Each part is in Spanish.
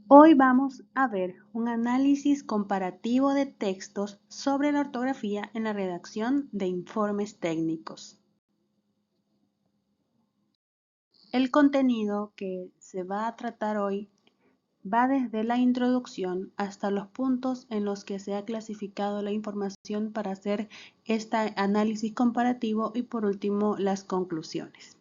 Hoy vamos a ver un análisis comparativo de textos sobre la ortografía en la redacción de informes técnicos. El contenido que se va a tratar hoy va desde la introducción hasta los puntos en los que se ha clasificado la información para hacer este análisis comparativo y por último las conclusiones.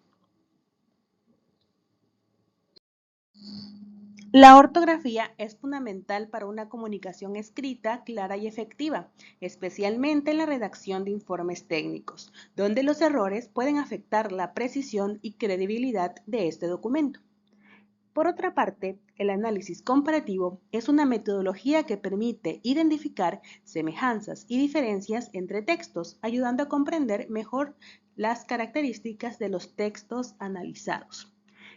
La ortografía es fundamental para una comunicación escrita clara y efectiva, especialmente en la redacción de informes técnicos, donde los errores pueden afectar la precisión y credibilidad de este documento. Por otra parte, el análisis comparativo es una metodología que permite identificar semejanzas y diferencias entre textos, ayudando a comprender mejor las características de los textos analizados.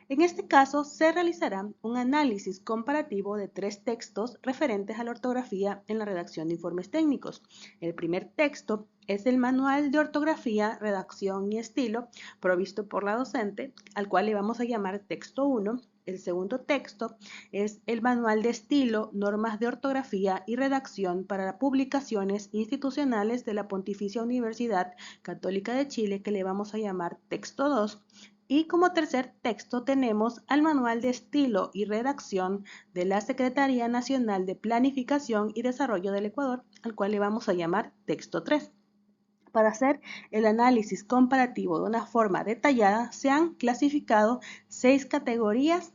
En este caso, se realizará un análisis comparativo de 3 textos referentes a la ortografía en la redacción de informes técnicos. El primer texto es el Manual de Ortografía, Redacción y Estilo, provisto por la docente, al cual le vamos a llamar texto 1. El segundo texto es el Manual de Estilo, Normas de Ortografía y Redacción para publicaciones institucionales de la Pontificia Universidad Católica de Chile, que le vamos a llamar texto 2. Y como tercer texto tenemos al Manual de Estilo y Redacción de la Secretaría Nacional de Planificación y Desarrollo del Ecuador, al cual le vamos a llamar texto 3. Para hacer el análisis comparativo de una forma detallada, se han clasificado 6 categorías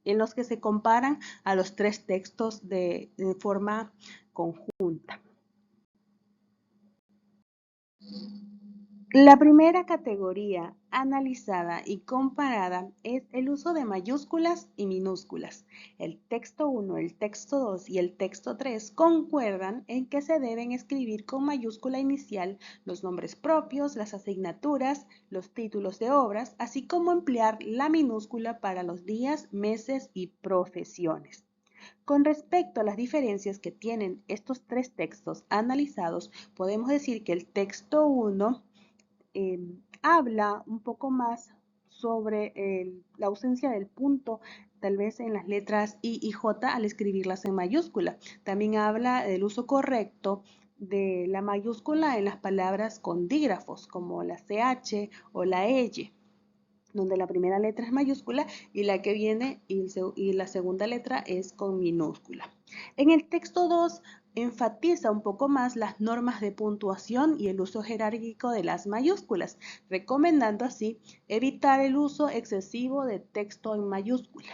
en los que se comparan a los 3 textos de forma conjunta. La primera categoría analizada y comparada es el uso de mayúsculas y minúsculas. El texto 1, el texto 2 y el texto 3 concuerdan en que se deben escribir con mayúscula inicial los nombres propios, las asignaturas, los títulos de obras, así como emplear la minúscula para los días, meses y profesiones. Con respecto a las diferencias que tienen estos 3 textos analizados, podemos decir que el texto 1 habla un poco más sobre la ausencia del punto, tal vez en las letras I y J al escribirlas en mayúscula. También habla del uso correcto de la mayúscula en las palabras con dígrafos, como la CH o la EY, donde la primera letra es mayúscula y la que viene y la segunda letra es con minúscula. En el texto 2 enfatiza un poco más las normas de puntuación y el uso jerárquico de las mayúsculas, recomendando así evitar el uso excesivo de texto en mayúscula.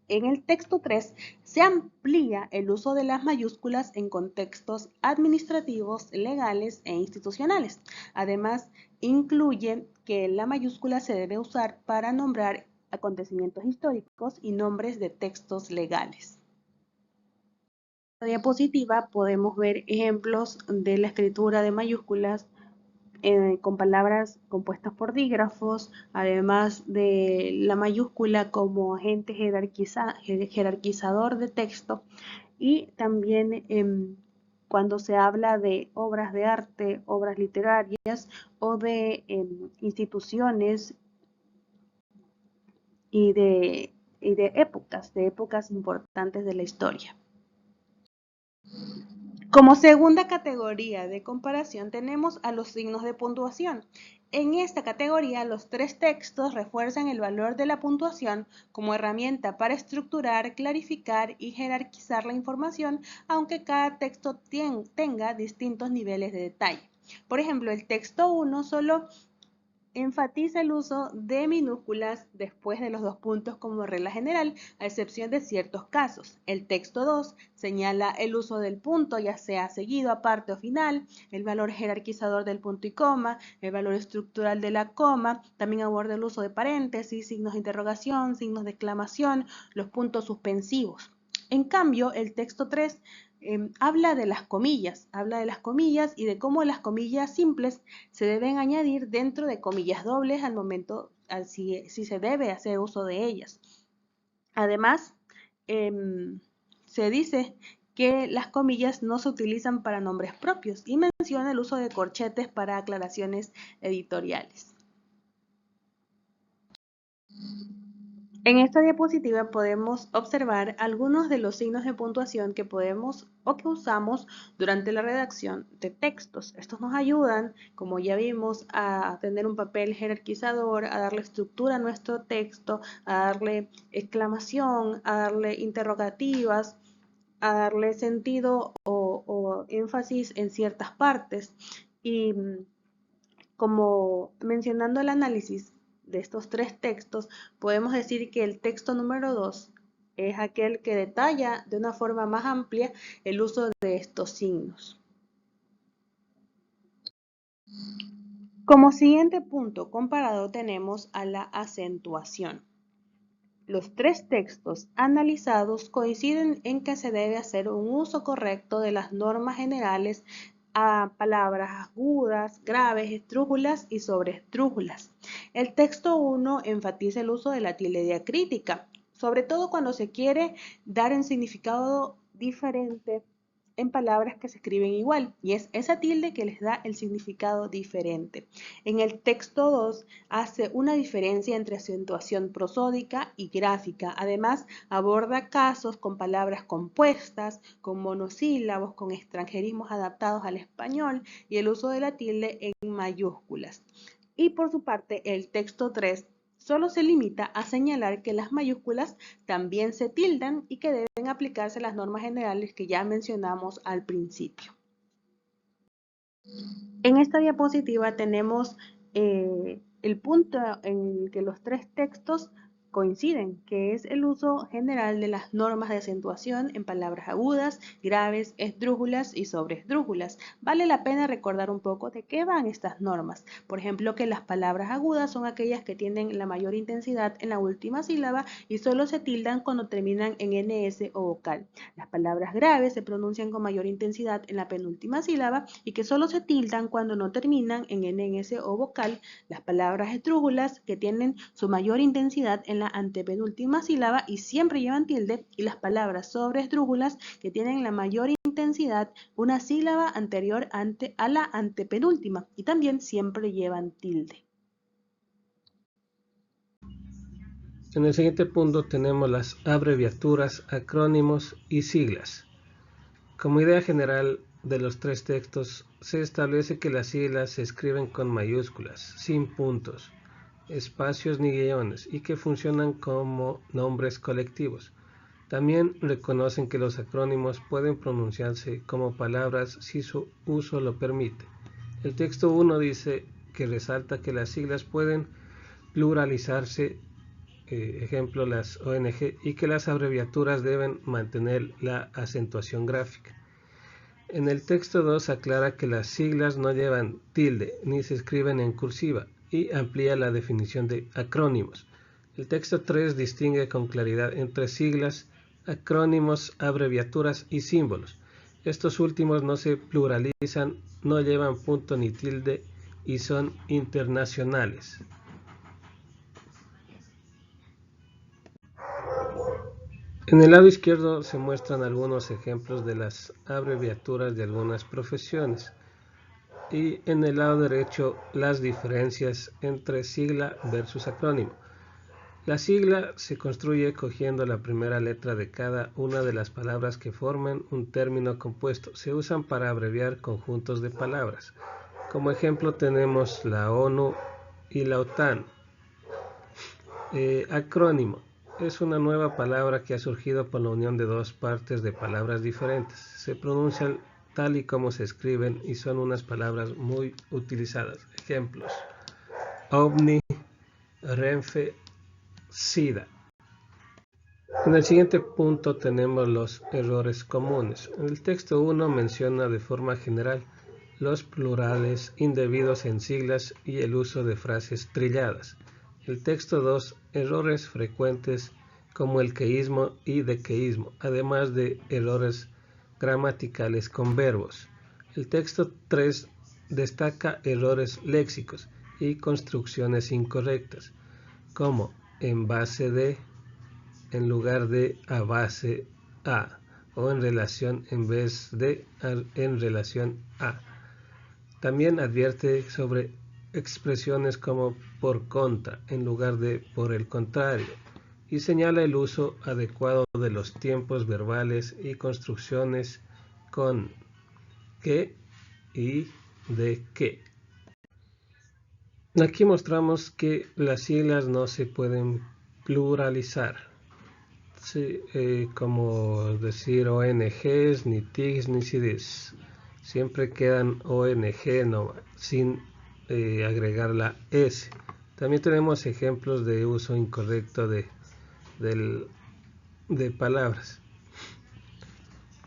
En el texto 3 se amplía el uso de las mayúsculas en contextos administrativos, legales e institucionales. Además, incluye que la mayúscula se debe usar para nombrar acontecimientos históricos y nombres de textos legales. En la diapositiva podemos ver ejemplos de la escritura de mayúsculas con palabras compuestas por dígrafos, además de la mayúscula como agente jerarquizador de texto, y también cuando se habla de obras de arte, obras literarias o de instituciones y de épocas importantes de la historia. Como segunda categoría de comparación tenemos a los signos de puntuación. En esta categoría, los 3 textos refuerzan el valor de la puntuación como herramienta para estructurar, clarificar y jerarquizar la información, aunque cada texto tenga distintos niveles de detalle. Por ejemplo, el texto 1 solo enfatiza el uso de minúsculas después de los 2 puntos como regla general, a excepción de ciertos casos. El texto 2 señala el uso del punto, ya sea seguido, aparte o final, el valor jerarquizador del punto y coma, el valor estructural de la coma, también aborda el uso de paréntesis, signos de interrogación, signos de exclamación, los puntos suspensivos. En cambio, el texto 3 habla de las comillas y de cómo las comillas simples se deben añadir dentro de comillas dobles al momento, si se debe hacer uso de ellas. Además, se dice que las comillas no se utilizan para nombres propios y menciona el uso de corchetes para aclaraciones editoriales. En esta diapositiva podemos observar algunos de los signos de puntuación que podemos o que usamos durante la redacción de textos. Estos nos ayudan, como ya vimos, a tener un papel jerarquizador, a darle estructura a nuestro texto, a darle exclamación, a darle interrogativas, a darle sentido o énfasis en ciertas partes. Y como mencionando el análisis de estos tres textos, podemos decir que el texto número 2 es aquel que detalla de una forma más amplia el uso de estos signos. Como siguiente punto comparado tenemos a la acentuación. Los tres textos analizados coinciden en que se debe hacer un uso correcto de las normas generales a palabras agudas, graves, esdrújulas y sobreesdrújulas. El texto 1 enfatiza el uso de la tilde diacrítica, sobre todo cuando se quiere dar un significado diferente en palabras que se escriben igual, y es esa tilde que les da el significado diferente. En el texto 2 hace una diferencia entre acentuación prosódica y gráfica. Además, aborda casos con palabras compuestas, con monosílabos, con extranjerismos adaptados al español y el uso de la tilde en mayúsculas. Y por su parte, el texto 3 solo se limita a señalar que las mayúsculas también se tildan y que deben aplicarse las normas generales que ya mencionamos al principio. En esta diapositiva tenemos el punto en que los tres textos coinciden, que es el uso general de las normas de acentuación en palabras agudas, graves, esdrújulas y sobreesdrújulas. Vale la pena recordar un poco de qué van estas normas. Por ejemplo, que las palabras agudas son aquellas que tienen la mayor intensidad en la última sílaba y solo se tildan cuando terminan en ns o vocal. Las palabras graves se pronuncian con mayor intensidad en la penúltima sílaba y que solo se tildan cuando no terminan en ns o vocal. Las palabras esdrújulas que tienen su mayor intensidad en la antepenúltima sílaba y siempre llevan tilde, y las palabras sobreesdrújulas que tienen la mayor intensidad una sílaba anterior a la antepenúltima y también siempre llevan tilde. En el siguiente punto tenemos las abreviaturas, acrónimos y siglas. Como idea general de los tres textos, se establece que las siglas se escriben con mayúsculas, sin puntos, espacios ni guiones, y que funcionan como nombres colectivos. También reconocen que los acrónimos pueden pronunciarse como palabras si su uso lo permite. El texto 1 dice que resalta que las siglas pueden pluralizarse, ejemplo las ONG, y que las abreviaturas deben mantener la acentuación gráfica. En el texto 2 aclara que las siglas no llevan tilde ni se escriben en cursiva y amplía la definición de acrónimos. El texto 3 distingue con claridad entre siglas, acrónimos, abreviaturas y símbolos. Estos últimos no se pluralizan, no llevan punto ni tilde y son internacionales. En el lado izquierdo se muestran algunos ejemplos de las abreviaturas de algunas profesiones y en el lado derecho las diferencias entre sigla versus acrónimo. La sigla se construye cogiendo la primera letra de cada una de las palabras que forman un término compuesto. Se usan para abreviar conjuntos de palabras. Como ejemplo tenemos la ONU y la OTAN. Acrónimo. Es una nueva palabra que ha surgido por la unión de dos partes de palabras diferentes. Se pronuncian tal y como se escriben y son unas palabras muy utilizadas. Ejemplos: OVNI, Renfe, SIDA. En el siguiente punto tenemos los errores comunes. El texto 1 menciona de forma general los plurales indebidos en siglas y el uso de frases trilladas. El texto 2, errores frecuentes como el queísmo y dequeísmo, además de errores gramaticales con verbos. El texto 3 destaca errores léxicos y construcciones incorrectas, como en base de, en lugar de a base a, o en relación en vez de en relación a. También advierte sobre expresiones como por contra en lugar de por el contrario y señala el uso adecuado de los tiempos verbales y construcciones con que y de que. Aquí mostramos que las siglas no se pueden pluralizar, sí, como decir ONGs, ni TIGs, ni CIDs. Siempre quedan ONG no, sin agregar la S. También tenemos ejemplos de uso incorrecto de palabras.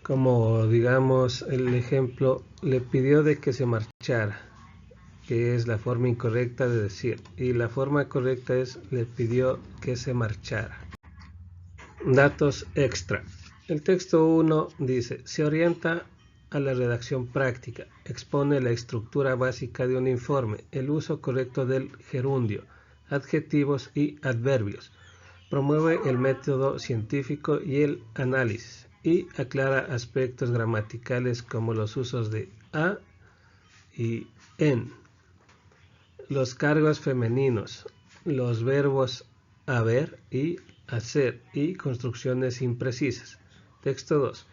Como digamos el ejemplo, le pidió de que se marchara, que es la forma incorrecta de decir, y la forma correcta es le pidió que se marchara. Datos extra. El texto 1 dice, se orienta a la redacción práctica, expone la estructura básica de un informe, el uso correcto del gerundio, adjetivos y adverbios, promueve el método científico y el análisis, y aclara aspectos gramaticales como los usos de a y en, los cargos femeninos, los verbos haber y hacer y construcciones imprecisas. Texto 2.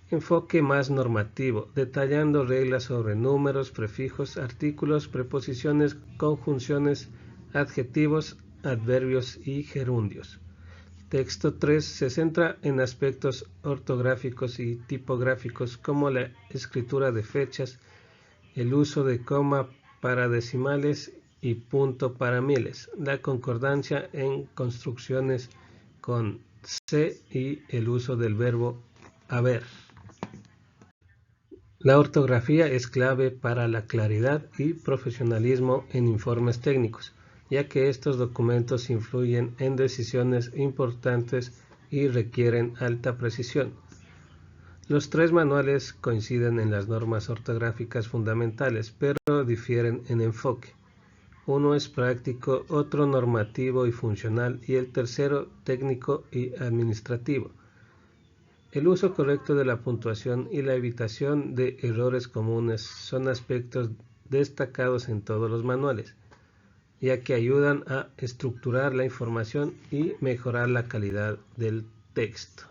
Enfoque más normativo, detallando reglas sobre números, prefijos, artículos, preposiciones, conjunciones, adjetivos, adverbios y gerundios. Texto 3 se centra en aspectos ortográficos y tipográficos como la escritura de fechas, el uso de coma para decimales y punto para miles, la concordancia en construcciones con se y el uso del verbo haber. La ortografía es clave para la claridad y profesionalismo en informes técnicos, ya que estos documentos influyen en decisiones importantes y requieren alta precisión. Los tres manuales coinciden en las normas ortográficas fundamentales, pero difieren en enfoque. Uno es práctico, otro normativo y funcional, y el tercero técnico y administrativo. El uso correcto de la puntuación y la evitación de errores comunes son aspectos destacados en todos los manuales, ya que ayudan a estructurar la información y mejorar la calidad del texto.